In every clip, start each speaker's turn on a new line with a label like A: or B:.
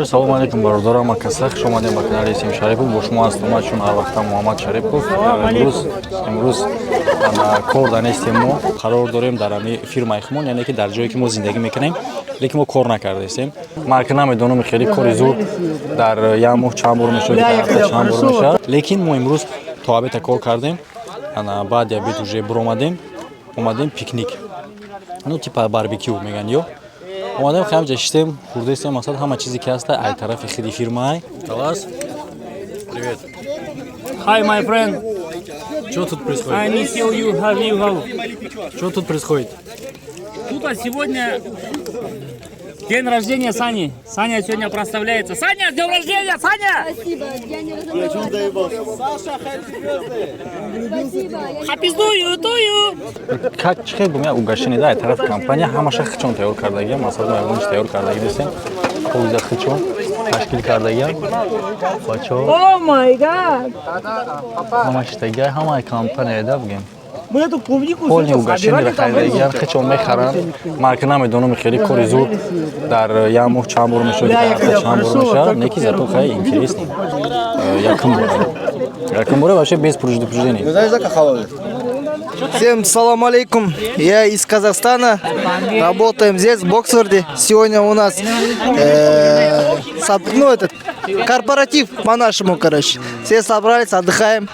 A: Салом алейкум, бародарам Акасах. Шумо дем ба канали Сим Шарипов. Бо шумо ҳастам чун ҳар вақта Муҳаммад Шарипов. Имрӯз кор данестем мо. Қарор дорем дар ҳамин фирмаи хумон, яъне ки дар ҷое ки мо зиндагӣ мекунем, лекин мо кор накардастем. Ман ки намедонам хеле кори зуд дар як моҳ чанд бор мешавад, дар ҳафта чанд бор мешавад. Лекин мо имрӯз то обеда кор кардем. Баъди обед уже биромадем, омадем пикник. Ну типа барбекю меган ё. Омадем хамҷа шистем, хурдестем, масад ҳама чизе ки ҳаста ай тарафи хиди фирмаи. Талас. Привет.
B: Hi, my friend.
A: Что тут происходит?
B: I miss you. How?
A: Что тут происходит?
B: Тут сегодня день рождения Сани. Саня сегодня проставляется. Саня, с днем рождения, Саня!
C: Спасибо, я не разумею.
D: Саша,
C: Спасибо.
B: Хапиздую, тую!
A: Как чихел бумя угашини дай тараф компания ҳамаша хичон тайёр кардагиам, масалан ягониш тайёр кардагӣ дестем. Ҳозир хичон ташкил кардагиам. Бачо.
C: О май гад!
A: Ҳамаш тайга ҳамаи компанияда бугем.
B: Мы эту клубнику
A: Полни угашини рахайдагиам, хичон мехарам. Ман ки намедонам хеле кори зуд дар як моҳ чанд бор мешавад, дар ҳафта чанд бор мешавад, неки зато хай интересно. Якум бора вообще без предупреждения.
D: Всем салам алейкум. Я из Казахстана. Работаем здесь, в Боксфорде. Сегодня у нас корпоратив по-нашему, короче. Все собрались, отдыхаем.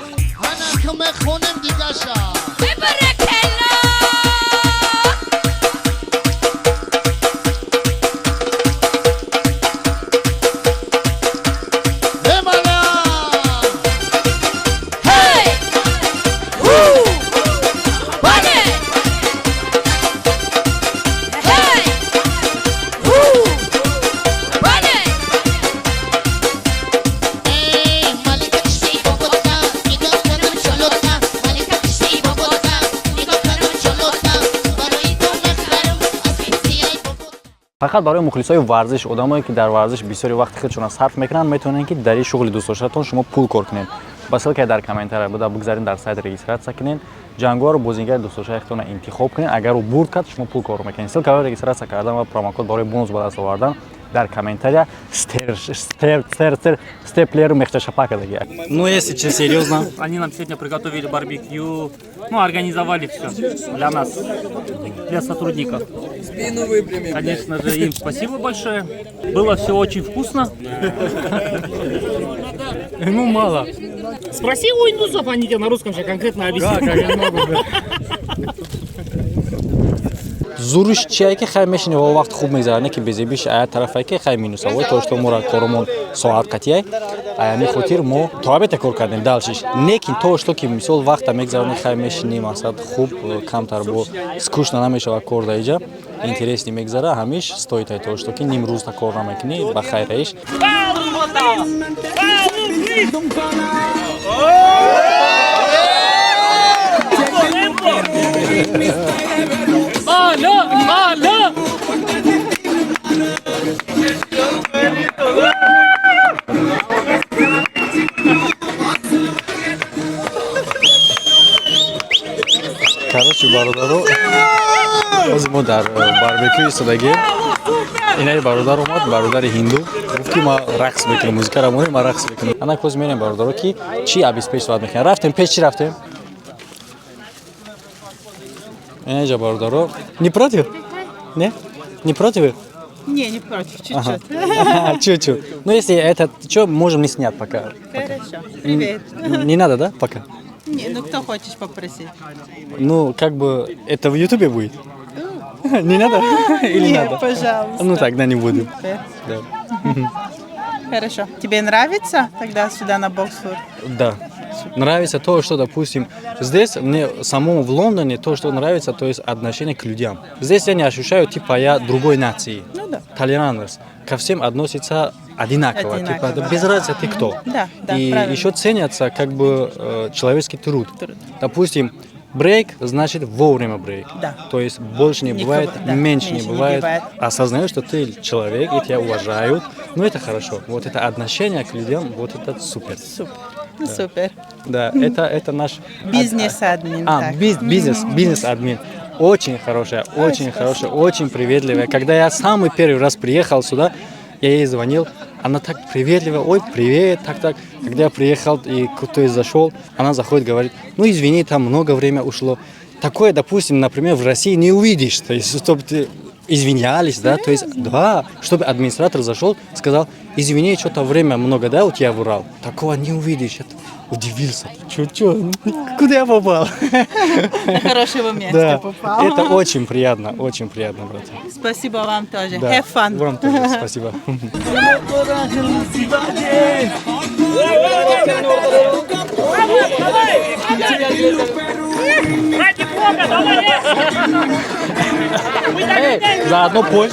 A: Фақат барои мухлисои варзиш, одамое ки дар варзиш бисёри вақти худшона сарф мекунанд, метавонанд ки дар ин шуғли дӯстдоштаатон шумо пул кор кунед. Ба ссилкаи дар комментария буда бигзарин, дар сайт регистратсия кунед. Ҷангуару бозингари дӯстдоштаатона интихоб кунед. Агар ӯ бурд кард, шумо пул кор мекунед. Ссилкаро регистратсия кардан ва промокод барои бонус ба даст овардан дар комментария степлеру мехчашапакадаги.
B: Ну, если честно, серьезно. Они нам сегодня приготовили барбекю. Ну, организовали все для нас, для сотрудников.
D: Спину выпрямим.
B: Конечно же, им спасибо большое. Было все очень вкусно.
A: Ну, мало.
B: Спроси у индусов, они тебе на русском же конкретно объяснят.
A: Зуриш чие ки хай мешини ва вақт хуб мегзаране ки безебиш ая тарафае ки хай минусавой то што мора коромон соат қатияй аями хотир мо то абета кор кардем далшиш некин то што ки мисол вақта мегзаране хай мешини масад хуб камтар бо скучно намешава кор да иҷа интересни мегзара ҳамиш стоит ай то што ки ним рӯз та кор намекунӣ ба хайраиш. Короче, бародаро, ҳозир мо дар барбекю истодагием. Инаи бародар омад, бародари ҳинду. Гуфт ки ма рақс мекунем, музикаро монем, ма рақс мекунем. Ана ҳозир мерем бародаро ки чи абис пеш соат мекунем. Рафтем пеш чи рафтем? Инаиҷа бародаро. Не против? Не? Не против?
E: Не, не против, чуть-чуть.
A: Ага. Чуть-чуть. Ну, если это, что, можем не снять пока.
E: Хорошо. Привет.
A: Не надо, да, пока?
E: Не, ну кто хочешь попросить?
A: Ну, как бы, это в Ютубе будет? Не надо? Или
E: Нет,
A: надо?
E: пожалуйста.
A: Ну, тогда не буду. Да.
E: Хорошо. Тебе нравится тогда сюда на Боксфорд?
A: Да. Нравится то, что, допустим, здесь мне самому в Лондоне то, что нравится, то есть отношение к людям. Здесь я не ощущаю, типа, я другой нации.
E: Ну да.
A: Толерантность. Ко всем относится одинаково. Типа, да, без разницы ты кто.
E: Да, да,
A: И
E: правильно.
A: еще ценятся как бы человеческий труд. Допустим, брейк значит вовремя брейк.
E: Да.
A: То есть больше не бывает,
E: да,
A: меньше не
E: меньше не
A: бывает.
E: бывает.
A: Осознаешь, что ты человек, и тебя уважают. Ну, это хорошо. Вот это отношение к людям, вот это супер.
E: Супер. Ну, супер.
A: Да, это наш...
E: Бизнес-админ. так.
A: Бизнес-админ. Очень хорошая, очень приветливая. Когда я самый первый раз приехал сюда, Я ей звонил, она так приветливо, ой, привет, так. Когда я приехал и кто-то зашел, она заходит, говорит, ну извини, там много времени ушло. Такое, допустим, например, в России не увидишь, то есть, чтобы ты извинялись, да, то есть, да, чтобы администратор зашел, сказал, извини, что-то время много, да, у тебя в Урал. Такого не увидишь, это удивился. Чё, куда я попал?
E: На хорошего места
A: Да,
E: попал.
A: это очень приятно, брат.
E: Спасибо вам тоже.
A: Да.
E: Have fun.
A: Вам тоже спасибо.
B: Ради бога, давай!
A: Эй, заодно пой.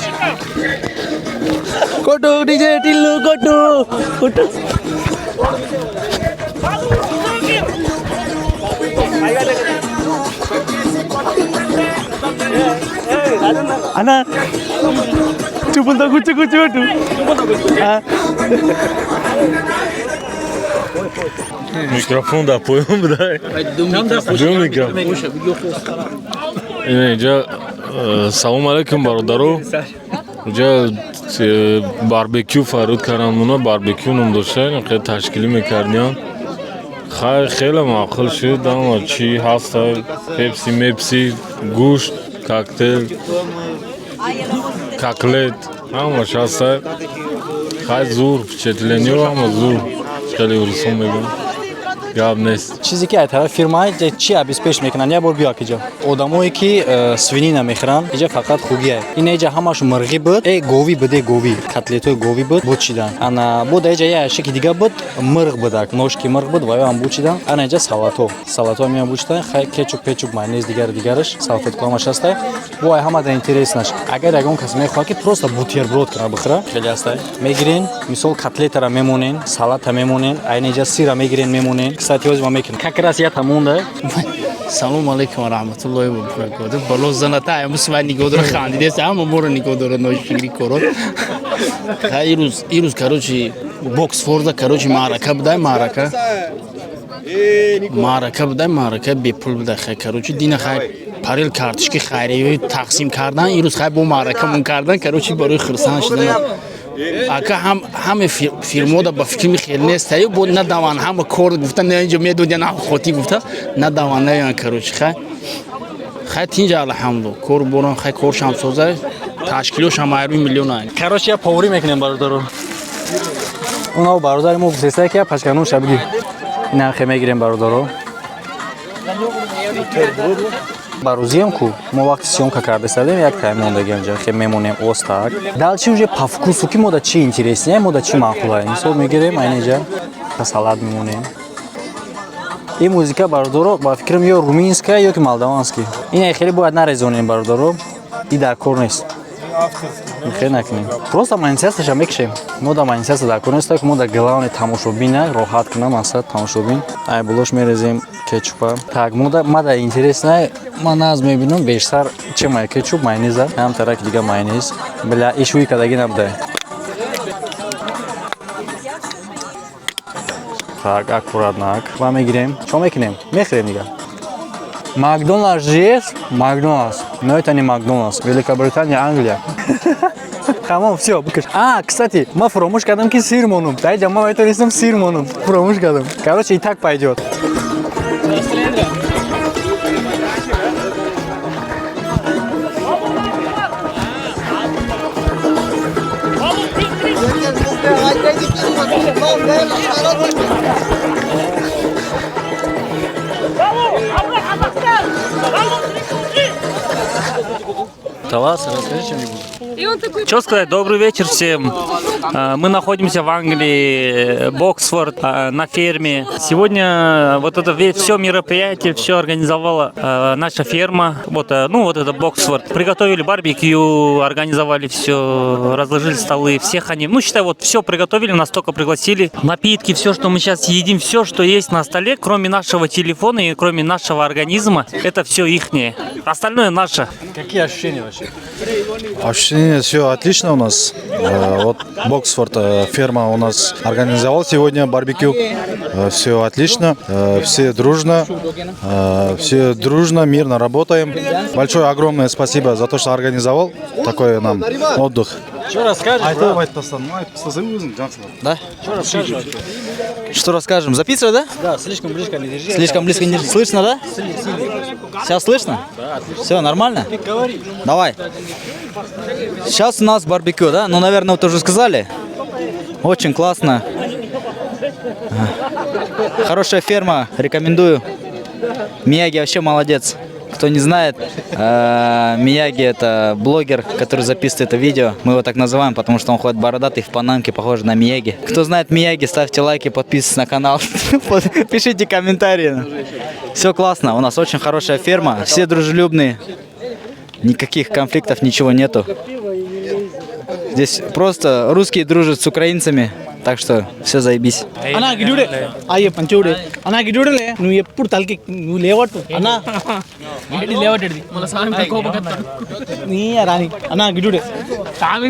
D: Kotu DJ Tilu kotu.
A: Ana, cuma tak kucu tu.
F: Mikrofon da apoiam, da. Ду микрофон. Инҷа салом алейкум бародаро. Инҷа барбекю фарод кардамона, барбекю ном доштаем, хеле ташкилӣ мекардем. Хеле маъқул шуд, ама чи ҳаста, пепси, мепси, гӯшт, коктейл, котлет, ҳамаш ҳаста. Хеле зур, впечатлениё ама зур. Хеле урусон мегӯям. Гап нест.
A: چیزی که از طرف فیرما چی ابیسپش میکنن یه بار بیا که جا آدمایی که سوینی نمیخرن اینجا فقط خوگیه این اینجا همش مرغی بود گوی بده گوی کتلتای گوی بود چیدن انا بود اینجا یه شکی دیگه بود مرغ بود نوشکی مرغ بود و هم بوچیدن انا اینجا سالاتو میام بوچیدن خیلی کچوپ مایونز دیگرش سالفت کامش هست وای همه در اینترسنش اگر اگه اون کسی میخواد که پروستا بوتیربرود کنه بخوره خیلی هست میگیرین مثلا کتلت را میمونین سالات میمونین اینجا سیر میگیرین میمونین кстати озма мекунем как раз я там мунда
G: салом алейкум раҳматуллоҳи ва баракатуҳ бало заната амсва нигодора хандидес ама моро нигодора ношикри корот ирӯз карочи боксфорда карочи маърака будай маърака бепул буда хай карочи дина хай парил картишки хайриёи тақсим кардан ирӯз хай бо маъракамон кардан карочи барои хирсан шудан ака ҳама фирмода ба фикри хел нест ё бо надаван ҳама кор гуфта не инҷо медодя на хоти гуфта надаван наён карочи хай тинҷа алҳамду кор борон хай коршам соза ташкилошам айрби миллиона
A: короче я повари мекунем бародаро оно бародари мо гусеса ки пачкану шабги ина хе мегирем бародаро барузием ку мо вақти сёмка карда садем як тайм мондагӣ онҷа хе мемонем остак далчи уже по вкусу ки мода чи интереснее мода чи маъқулае мисол мегирем айнеҷа салат мемонем ин музика бародаро ба фикрам ё руминская ё ки молдаванский ина хеле бояд нарезонем бародаро и дар кор нест хеле накунем просто манисиясаша мекушем мода манисияса дар кор неста ки мода главне тамошобина роҳат кунам мақсад тамошобин ай булош мерезем кетчупа так мода интересная ман аз мебинам бештар чи май кетчуп майонеза ҳам тараки дига майонез бля ишуи кадаги набудай так аккуратнак ва мегирем чо мекунем мехӯрем дига макдоналдс есть макдоналдс но это не макдоналдс великобритания англия тамом всё бикаш кстати ман фуромӯш кардам ки сир монум дайҷа ман метонистам сир монум фуромӯш кардам короче и так пойдёт Талас, расскажи что-нибудь.
B: Что сказать? Добрый вечер всем. Мы находимся в Англии, Боксфорд, на ферме. Сегодня вот это все мероприятие, все организовала наша ферма. Вот это Боксфорд. Приготовили барбекю, организовали все, разложили столы. Всех они, считай, вот все приготовили, нас только пригласили. Напитки, все, что мы сейчас едим, все, что есть на столе, кроме нашего телефона и кроме нашего организма, это все ихнее. Остальное наше.
A: Какие ощущения вообще?
H: Ощущения все отлично у нас. Вот Боксфорд ферма у нас организовал сегодня барбекю. Все отлично, все дружно, мирно работаем. Большое огромное спасибо за то, что организовал такой нам отдых.
A: Что расскажешь?
D: Да? Что расскажем? Записывай, да?
A: Да, слишком близко не держи.
D: Слишком близко не держи. Слышно, да? Сейчас слышно? Да, отлично. Все, нормально? Давай. Сейчас у нас барбекю, да? Ну, наверное, вы уже сказали. Очень классно. Хорошая ферма, рекомендую. Мияги вообще молодец. Кто не знает, Мияги это блогер, который записывает это видео. Мы его так называем, потому что он ходит бородатый в панамке, похож на Мияги. Кто знает Мияги, ставьте лайки, подписывайтесь на канал, пишите комментарии. Все классно, у нас очень хорошая ферма, все дружелюбные, никаких конфликтов, ничего нету. Здесь просто русские дружат с украинцами, так что все заебись.
I: అన్నా గిడుడే అయ్యే పంచోడే అన్నా గిడుడలే నువ్వు ఎప్పుడు తలకి నువ్వు లేవట్టు అన్నా ఏంటి లేవట్టేది మన సాయంత్రం కోపకత్తాడు నీ రాని అన్నా గిడుడే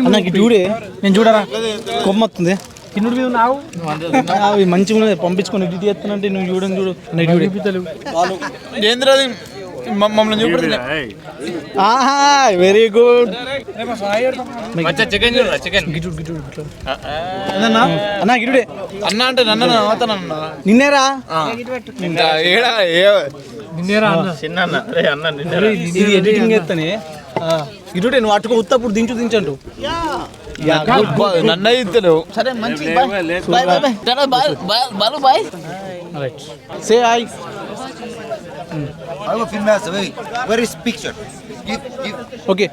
I: అన్నా గిడుడే నేను చూడరా కొమ్మొస్తుంది కిన్నుడి మీద నావు అవి మంచిగా ఉన్నది పంపించుకొని ఇటు చేస్తానంటే నువ్వు చూడని చూడు ఏంద్రది మమ్మల్ని చూపెడుతున్నా వెరీ గుడ్
B: చికెన్ చికెన్
I: అన్నా గిడుడే
E: అన్న అంటే నన్ను అవుతానన్నా
I: నిన్నేరా ఇది ఎడిటింగ్ చేస్తానే గిడుడే నువ్వు అట్టుకో ఉత్తప్పుడు దించంటు
E: నన్ను ఇద్దరు సరే మంచి బాయ్
I: సే hi
J: I will film as well. Where is picture? Give.
I: Okay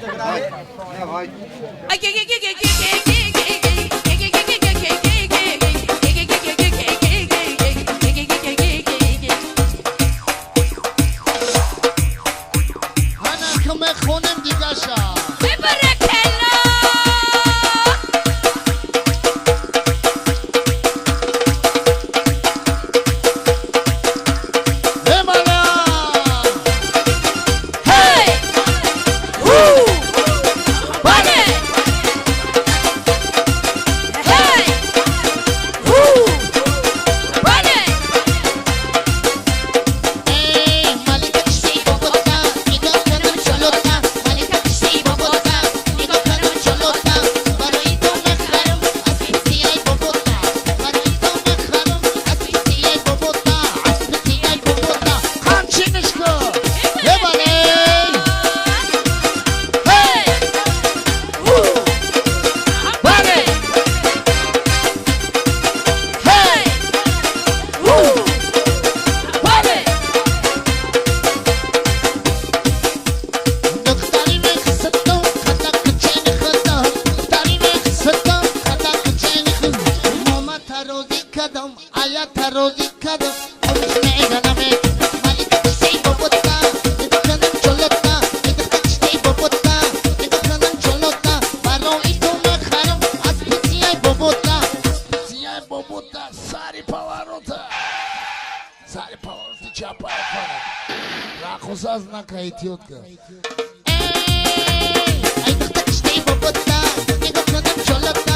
J: Знака идиотка.
K: Эй, ай, так что ты бобота, не как на чолота.